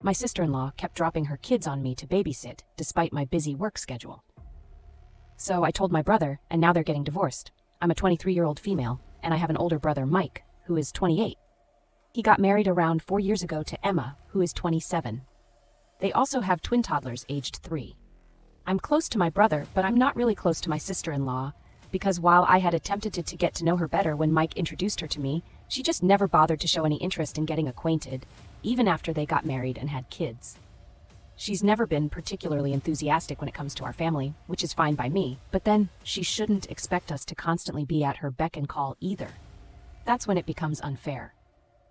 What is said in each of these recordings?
My sister-in-law kept dropping her kids on me to babysit, despite my busy work schedule. So I told my brother, and now they're getting divorced. I'm a 23-year-old female, and I have an older brother, Mike, who is 28. He got married around 4 years ago to Emma, who is 27. They also have twin toddlers aged 3. I'm close to my brother, but I'm not really close to my sister-in-law, because while I had attempted to get to know her better when Mike introduced her to me, she just never bothered to show any interest in getting acquainted, even after they got married and had kids. She's never been particularly enthusiastic when it comes to our family, which is fine by me, but then she shouldn't expect us to constantly be at her beck and call either. That's when it becomes unfair.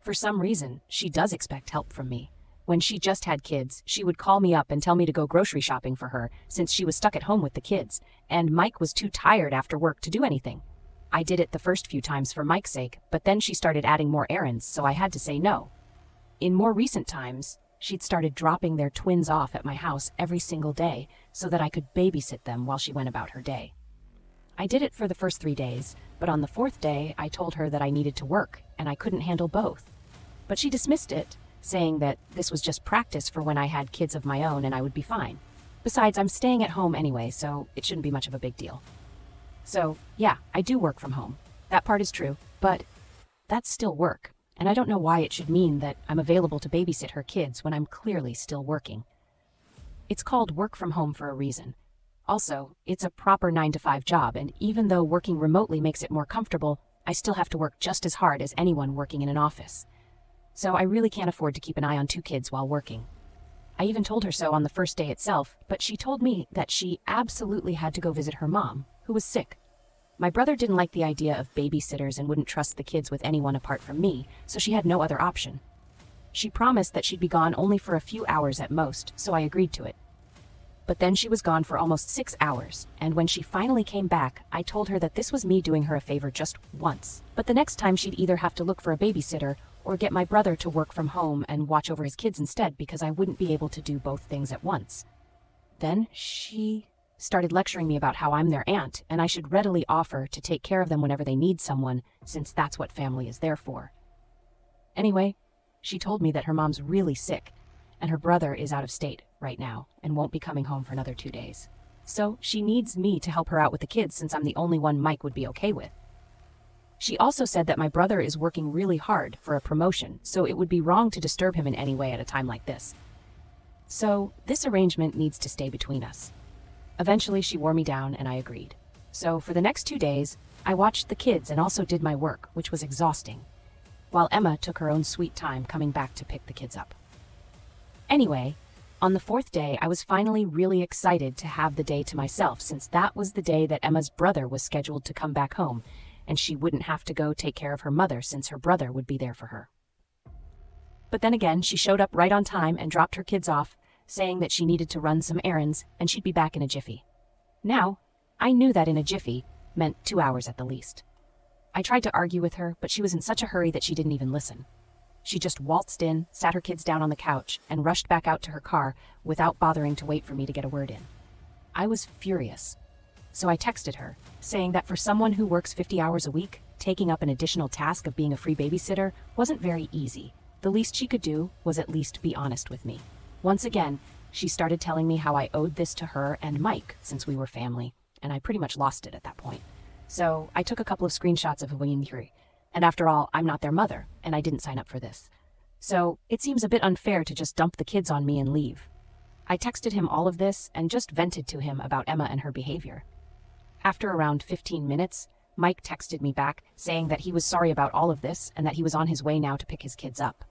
For some reason, she does expect help from me. When she just had kids, she would call me up and tell me to go grocery shopping for her, since she was stuck at home with the kids, and Mike was too tired after work to do anything. I did it the first few times for Mike's sake, but then she started adding more errands, so I had to say no. In more recent times, she'd started dropping their twins off at my house every single day so that I could babysit them while she went about her day. I did it for the first 3 days, but on the 4th day, I told her that I needed to work and I couldn't handle both. But she dismissed it, saying that this was just practice for when I had kids of my own and I would be fine. Besides, I'm staying at home anyway, so it shouldn't be much of a big deal. So, yeah, I do work from home. That part is true, but that's still work. And I don't know why it should mean that I'm available to babysit her kids when I'm clearly still working. It's called work from home for a reason. Also, it's a proper 9-to-5 job, and even though working remotely makes it more comfortable, I still have to work just as hard as anyone working in an office. So I really can't afford to keep an eye on 2 kids while working. I even told her so on the first day itself, but she told me that she absolutely had to go visit her mom, who was sick. My brother didn't like the idea of babysitters and wouldn't trust the kids with anyone apart from me, so she had no other option. She promised that she'd be gone only for a few hours at most, so I agreed to it. But then she was gone for almost 6 hours, and when she finally came back, I told her that this was me doing her a favor just once. But the next time she'd either have to look for a babysitter or get my brother to work from home and watch over his kids instead, because I wouldn't be able to do both things at once. Then she started lecturing me about how I'm their aunt, and I should readily offer to take care of them whenever they need someone, since that's what family is there for. Anyway, she told me that her mom's really sick, and her brother is out of state right now and won't be coming home for another 2 days. So she needs me to help her out with the kids since I'm the only one Mike would be okay with. She also said that my brother is working really hard for a promotion, so it would be wrong to disturb him in any way at a time like this. So this arrangement needs to stay between us. Eventually, she wore me down and I agreed. So for the next 2 days, I watched the kids and also did my work, which was exhausting, while Emma took her own sweet time coming back to pick the kids up. Anyway, on the 4th day, I was finally really excited to have the day to myself, since that was the day that Emma's brother was scheduled to come back home, and she wouldn't have to go take care of her mother since her brother would be there for her. But then again, she showed up right on time and dropped her kids off, saying that she needed to run some errands and she'd be back in a jiffy. Now, I knew that in a jiffy meant 2 hours at the least. I tried to argue with her, but she was in such a hurry that she didn't even listen. She just waltzed in, sat her kids down on the couch, and rushed back out to her car without bothering to wait for me to get a word in. I was furious. So I texted her, saying that for someone who works 50 hours a week, taking up an additional task of being a free babysitter wasn't very easy. The least she could do was at least be honest with me. Once again, she started telling me how I owed this to her and Mike since we were family, and I pretty much lost it at that point. So I took a couple of screenshots of Winry, and after all, I'm not their mother, and I didn't sign up for this. So it seems a bit unfair to just dump the kids on me and leave. I texted him all of this and just vented to him about Emma and her behavior. After around 15 minutes, Mike texted me back saying that he was sorry about all of this and that he was on his way now to pick his kids up.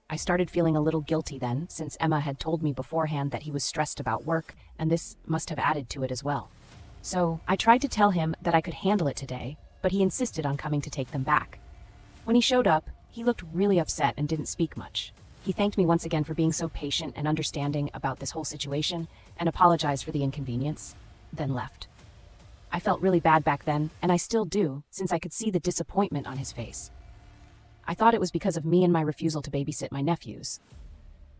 I started feeling a little guilty then, since Emma had told me beforehand that he was stressed about work, and this must have added to it as well. So I tried to tell him that I could handle it today, but he insisted on coming to take them back. When he showed up, he looked really upset and didn't speak much. He thanked me once again for being so patient and understanding about this whole situation, and apologized for the inconvenience, then left. I felt really bad back then, and I still do, since I could see the disappointment on his face. I thought it was because of me and my refusal to babysit my nephews.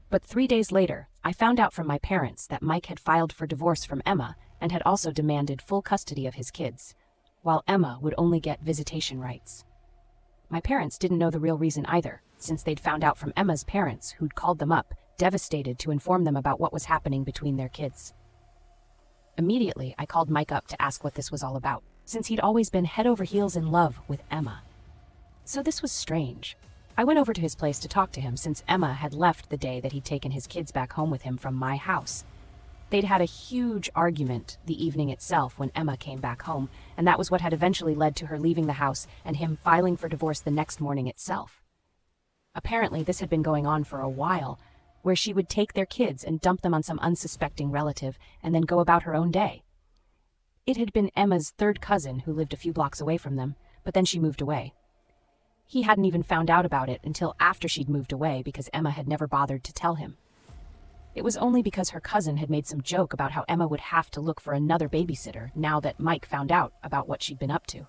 But 3 days later, I found out from my parents that Mike had filed for divorce from Emma and had also demanded full custody of his kids, while Emma would only get visitation rights. My parents didn't know the real reason either, since they'd found out from Emma's parents, who'd called them up, devastated to inform them about what was happening between their kids. Immediately, I called Mike up to ask what this was all about, since he'd always been head over heels in love with Emma. So this was strange. I went over to his place to talk to him since Emma had left the day that he'd taken his kids back home with him from my house. They'd had a huge argument the evening itself when Emma came back home, and that was what had eventually led to her leaving the house and him filing for divorce the next morning itself. Apparently, this had been going on for a while, where she would take their kids and dump them on some unsuspecting relative and then go about her own day. It had been Emma's third cousin who lived a few blocks away from them, but then she moved away. He hadn't even found out about it until after she'd moved away because Emma had never bothered to tell him. It was only because her cousin had made some joke about how Emma would have to look for another babysitter now that Mike found out about what she'd been up to.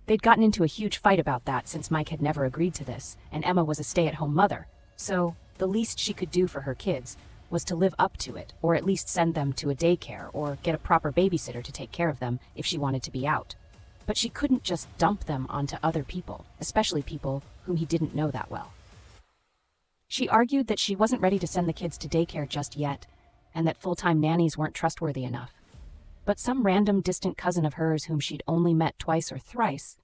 They'd gotten into a huge fight about that since Mike had never agreed to this, and Emma was a stay-at-home mother, so the least she could do for her kids was to live up to it, or at least send them to a daycare or get a proper babysitter to take care of them if she wanted to be out. But she couldn't just dump them onto other people, especially people whom he didn't know that well. She argued that she wasn't ready to send the kids to daycare just yet, and that full-time nannies weren't trustworthy enough. But some random distant cousin of hers whom she'd only met twice or thrice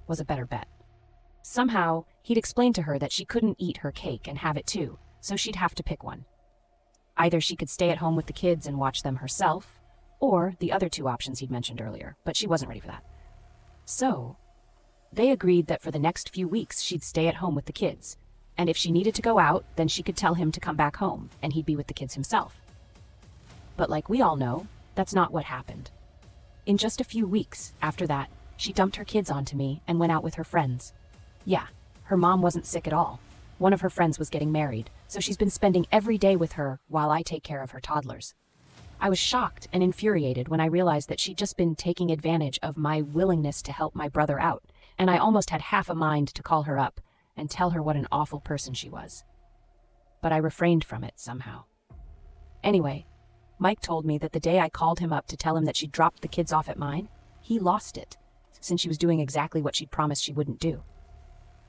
was a better bet. Somehow, he'd explained to her that she couldn't eat her cake and have it too, so she'd have to pick one. Either she could stay at home with the kids and watch them herself, or the other two options he'd mentioned earlier, but she wasn't ready for that. So, they agreed that for the next few weeks she'd stay at home with the kids, and if she needed to go out, then she could tell him to come back home, and he'd be with the kids himself. But like we all know, that's not what happened. In just a few weeks after that, she dumped her kids onto me and went out with her friends. Yeah, her mom wasn't sick at all. One of her friends was getting married, so she's been spending every day with her while I take care of her toddlers. I was shocked and infuriated when I realized that she'd just been taking advantage of my willingness to help my brother out, and I almost had half a mind to call her up and tell her what an awful person she was. But I refrained from it somehow. Anyway, Mike told me that the day I called him up to tell him that she'd dropped the kids off at mine, he lost it, since she was doing exactly what she'd promised she wouldn't do.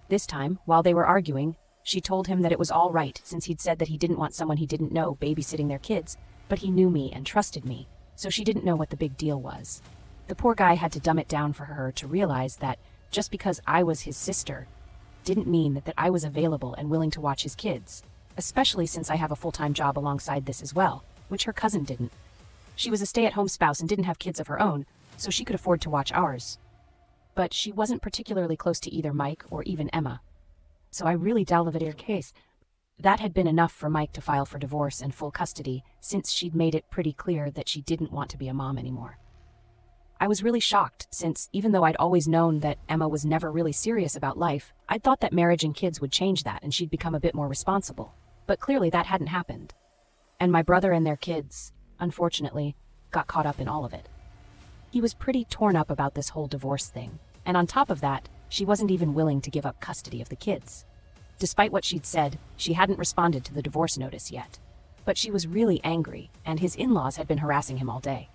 This time, while they were arguing, she told him that it was all right since he'd said that he didn't want someone he didn't know babysitting their kids, but he knew me and trusted me, so she didn't know what the big deal was. The poor guy had to dumb it down for her to realize that just because I was his sister didn't mean that I was available and willing to watch his kids, especially since I have a full-time job alongside this as well, which her cousin didn't. She was a stay-at-home spouse and didn't have kids of her own, so she could afford to watch ours. But she wasn't particularly close to either Mike or even Emma. So I really delved into her case. That had been enough for Mike to file for divorce and full custody, since she'd made it pretty clear that she didn't want to be a mom anymore. I was really shocked, since even though I'd always known that Emma was never really serious about life, I'd thought that marriage and kids would change that and she'd become a bit more responsible. But clearly that hadn't happened. And my brother and their kids, unfortunately, got caught up in all of it. He was pretty torn up about this whole divorce thing, and on top of that, she wasn't even willing to give up custody of the kids. Despite what she'd said, she hadn't responded to the divorce notice yet. But she was really angry, and his in-laws had been harassing him all day.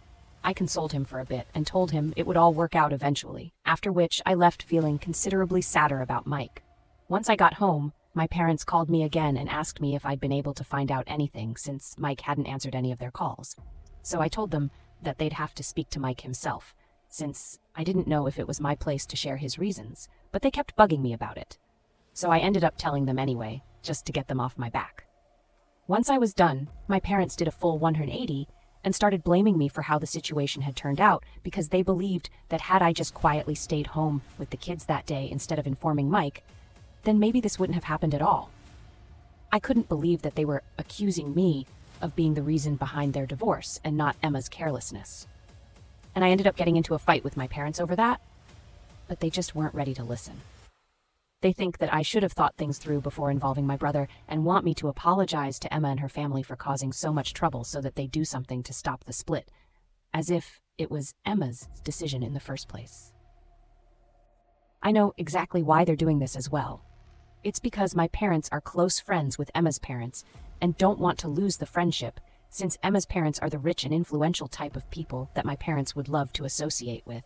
I consoled him for a bit and told him it would all work out eventually, after which I left feeling considerably sadder about Mike. Once I got home, my parents called me again and asked me if I'd been able to find out anything since Mike hadn't answered any of their calls. So I told them that they'd have to speak to Mike himself, since I didn't know if it was my place to share his reasons, but they kept bugging me about it. So I ended up telling them anyway, just to get them off my back. Once I was done, my parents did a full 180 and started blaming me for how the situation had turned out because they believed that had I just quietly stayed home with the kids that day instead of informing Mike, then maybe this wouldn't have happened at all. I couldn't believe that they were accusing me of being the reason behind their divorce and not Emma's carelessness. And I ended up getting into a fight with my parents over that, but they just weren't ready to listen. They think that I should have thought things through before involving my brother and want me to apologize to Emma and her family for causing so much trouble so that they do something to stop the split, as if it was Emma's decision in the first place. I know exactly why they're doing this as well. It's because my parents are close friends with Emma's parents and don't want to lose the friendship, since Emma's parents are the rich and influential type of people that my parents would love to associate with.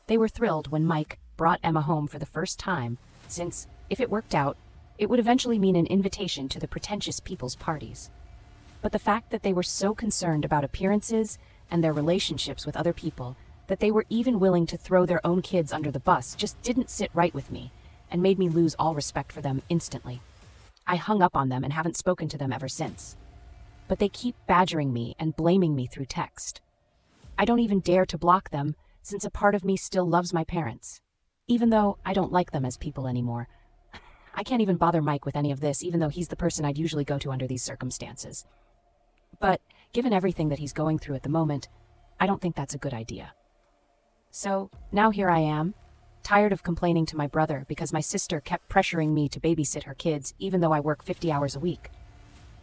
They were thrilled when Mike brought Emma home for the first time, since, if it worked out, It would eventually mean an invitation to the pretentious people's parties. But the fact that they were so concerned about appearances and their relationships with other people that they were even willing to throw their own kids under the bus just didn't sit right with me and made me lose all respect for them instantly. I hung up on them and haven't spoken to them ever since. But they keep badgering me and blaming me through text. I don't even dare to block them, since a part of me still loves my parents. Even though I don't like them as people anymore. I can't even bother Mike with any of this, even though he's the person I'd usually go to under these circumstances. But given everything that he's going through at the moment, I don't think that's a good idea. So now here I am, tired of complaining to my brother because my sister kept pressuring me to babysit her kids even though I work 50 hours a week.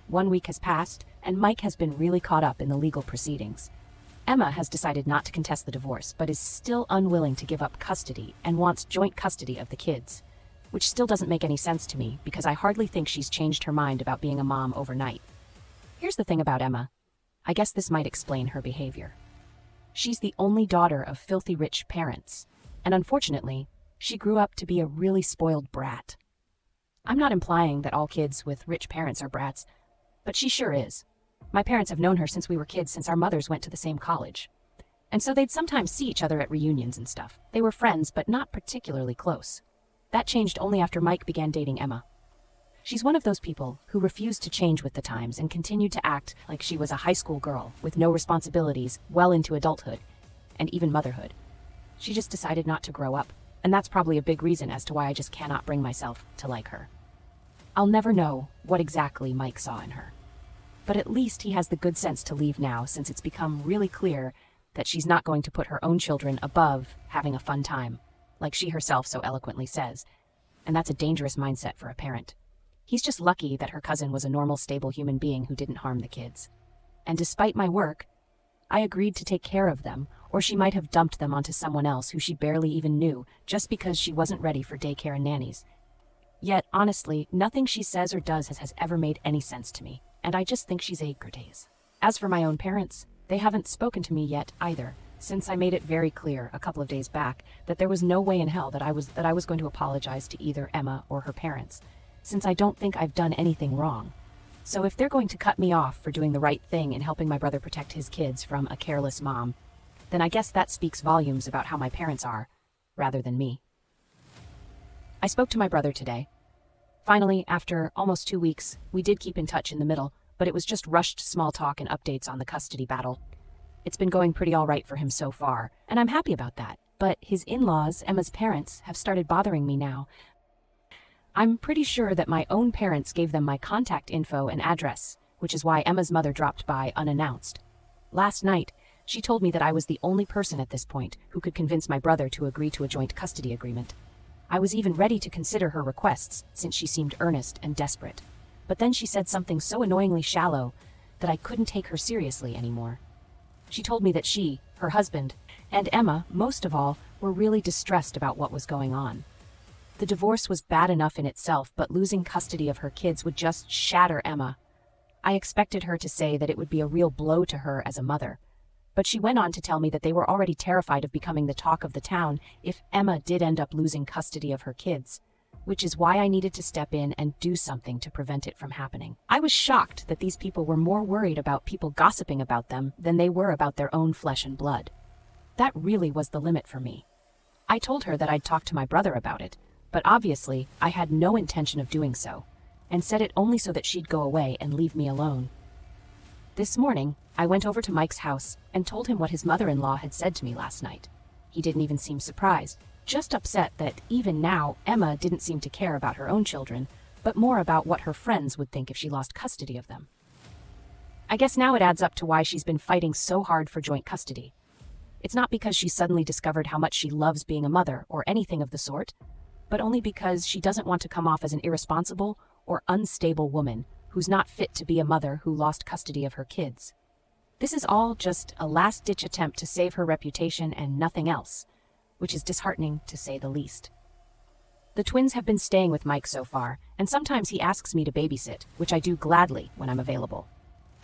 1 week has passed, and Mike has been really caught up in the legal proceedings. Emma has decided not to contest the divorce, but is still unwilling to give up custody and wants joint custody of the kids, which still doesn't make any sense to me because I hardly think she's changed her mind about being a mom overnight. Here's the thing about Emma. I guess this might explain her behavior. She's the only daughter of filthy rich parents, and unfortunately, she grew up to be a really spoiled brat. I'm not implying that all kids with rich parents are brats, but she sure is. My parents have known her since we were kids, since our mothers went to the same college. And so they'd sometimes see each other at reunions and stuff. They were friends, but not particularly close. That changed only after Mike began dating Emma. She's one of those people who refused to change with the times and continued to act like she was a high school girl with no responsibilities well into adulthood and even motherhood. She just decided not to grow up, and that's probably a big reason as to why I just cannot bring myself to like her. I'll never know what exactly Mike saw in her, but at least he has the good sense to leave now, since it's become really clear that she's not going to put her own children above having a fun time, like she herself so eloquently says, and that's a dangerous mindset for a parent. He's just lucky that her cousin was a normal, stable human being who didn't harm the kids. And despite my work, I agreed to take care of them, or she might have dumped them onto someone else who she barely even knew, just because she wasn't ready for daycare and nannies. Yet, honestly, nothing she says or does has ever made any sense to me, and I just think she's a Gerdays. As for my own parents, they haven't spoken to me yet either, since I made it very clear a couple of days back that there was no way in hell that I was going to apologize to either Emma or her parents, since I don't think I've done anything wrong. So if they're going to cut me off for doing the right thing and helping my brother protect his kids from a careless mom, then I guess that speaks volumes about how my parents are, rather than me. I spoke to my brother today. Finally, after almost 2 weeks, we did keep in touch in the middle, but it was just rushed small talk and updates on the custody battle. It's been going pretty all right for him so far, and I'm happy about that, but his in-laws, Emma's parents, have started bothering me now. I'm pretty sure that my own parents gave them my contact info and address, which is why Emma's mother dropped by unannounced. Last night, she told me that I was the only person at this point who could convince my brother to agree to a joint custody agreement. I was even ready to consider her requests, since she seemed earnest and desperate. But then she said something so annoyingly shallow that I couldn't take her seriously anymore. She told me that she, her husband, and Emma, most of all, were really distressed about what was going on. The divorce was bad enough in itself, but losing custody of her kids would just shatter Emma. I expected her to say that it would be a real blow to her as a mother, but she went on to tell me that they were already terrified of becoming the talk of the town if Emma did end up losing custody of her kids, which is why I needed to step in and do something to prevent it from happening. I was shocked that these people were more worried about people gossiping about them than they were about their own flesh and blood. That really was the limit for me. I told her that I'd talk to my brother about it, but obviously I had no intention of doing so, and said it only so that she'd go away and leave me alone. This morning, I went over to Mike's house and told him what his mother-in-law had said to me last night. He didn't even seem surprised, just upset that even now Emma didn't seem to care about her own children, but more about what her friends would think if she lost custody of them. I guess now it adds up to why she's been fighting so hard for joint custody. It's not because she suddenly discovered how much she loves being a mother or anything of the sort, but only because she doesn't want to come off as an irresponsible or unstable woman who's not fit to be a mother who lost custody of her kids. This is all just a last-ditch attempt to save her reputation and nothing else, which is disheartening to say the least. The twins have been staying with Mike so far, and sometimes he asks me to babysit, which I do gladly when I'm available.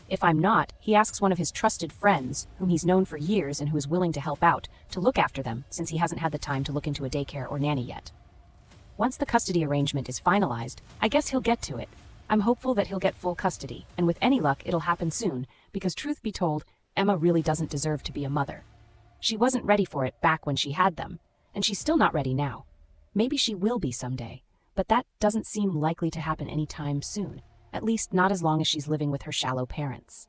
If I'm not, he asks one of his trusted friends, whom he's known for years and who is willing to help out, to look after them, since he hasn't had the time to look into a daycare or nanny yet. Once the custody arrangement is finalized, I guess he'll get to it. I'm hopeful that he'll get full custody, and with any luck, it'll happen soon, because truth be told, Emma really doesn't deserve to be a mother. She wasn't ready for it back when she had them, and she's still not ready now. Maybe she will be someday, but that doesn't seem likely to happen anytime soon, at least not as long as she's living with her shallow parents.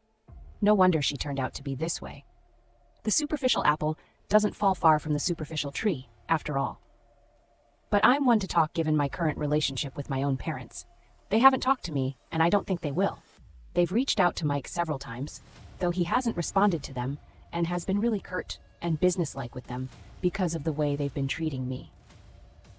No wonder she turned out to be this way. The superficial apple doesn't fall far from the superficial tree, after all. But I'm one to talk given my current relationship with my own parents. They haven't talked to me, and I don't think they will. They've reached out to Mike several times, though he hasn't responded to them and has been really curt and businesslike with them because of the way they've been treating me.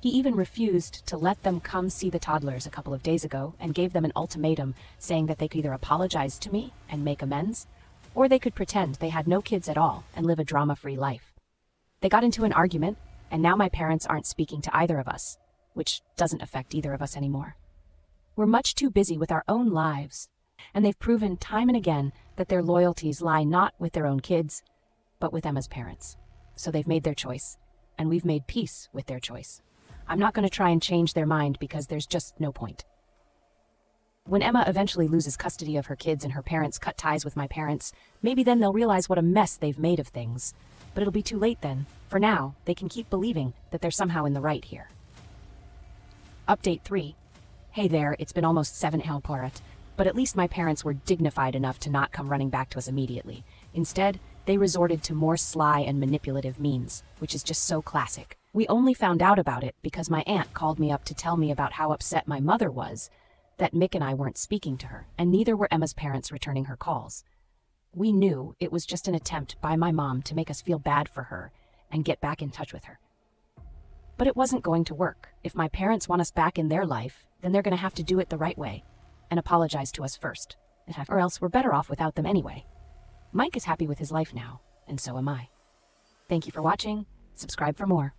He even refused to let them come see the toddlers a couple of days ago and gave them an ultimatum saying that they could either apologize to me and make amends, or they could pretend they had no kids at all and live a drama-free life. They got into an argument, and now my parents aren't speaking to either of us, which doesn't affect either of us anymore. We're much too busy with our own lives, and they've proven time and again that their loyalties lie not with their own kids, but with Emma's parents. So they've made their choice, and we've made peace with their choice. I'm not going to try and change their mind because there's just no point. When Emma eventually loses custody of her kids and her parents cut ties with my parents, maybe then they'll realize what a mess they've made of things. But it'll be too late then. For now, they can keep believing that they're somehow in the right here. Update 3. Hey there, it's been almost 7 Alparat, but at least my parents were dignified enough to not come running back to us immediately. Instead, they resorted to more sly and manipulative means, which is just so classic. We only found out about it because my aunt called me up to tell me about how upset my mother was that Mick and I weren't speaking to her, and neither were Emma's parents returning her calls. We knew it was just an attempt by my mom to make us feel bad for her and get back in touch with her. But it wasn't going to work. If my parents want us back in their life, then they're going to have to do it the right way and apologize to us first, or else we're better off without them anyway. Mike is happy with his life now, and so am I. Thank you for watching. Subscribe for more.